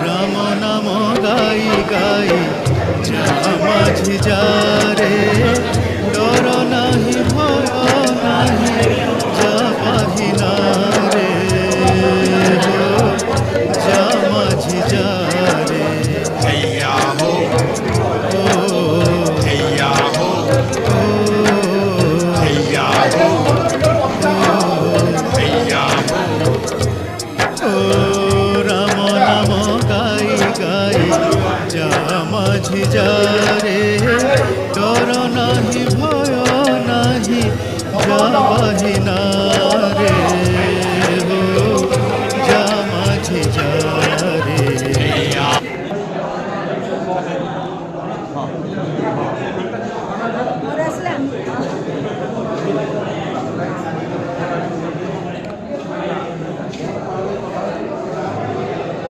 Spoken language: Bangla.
রাম নাম গাই গাই যা মাঝি যা রে, ডর নাহি ভয় নাহি যা বাহিনা রে, যা মাঝি যা রে। हैया हो हैया हो हैया हो हैया हो। ও রাম নাম গাই গাই যা মাঝি যা রে, ডর নাহি ভয় নাহি যা বাহিনা রে, যা মাঝি যা রে। हैया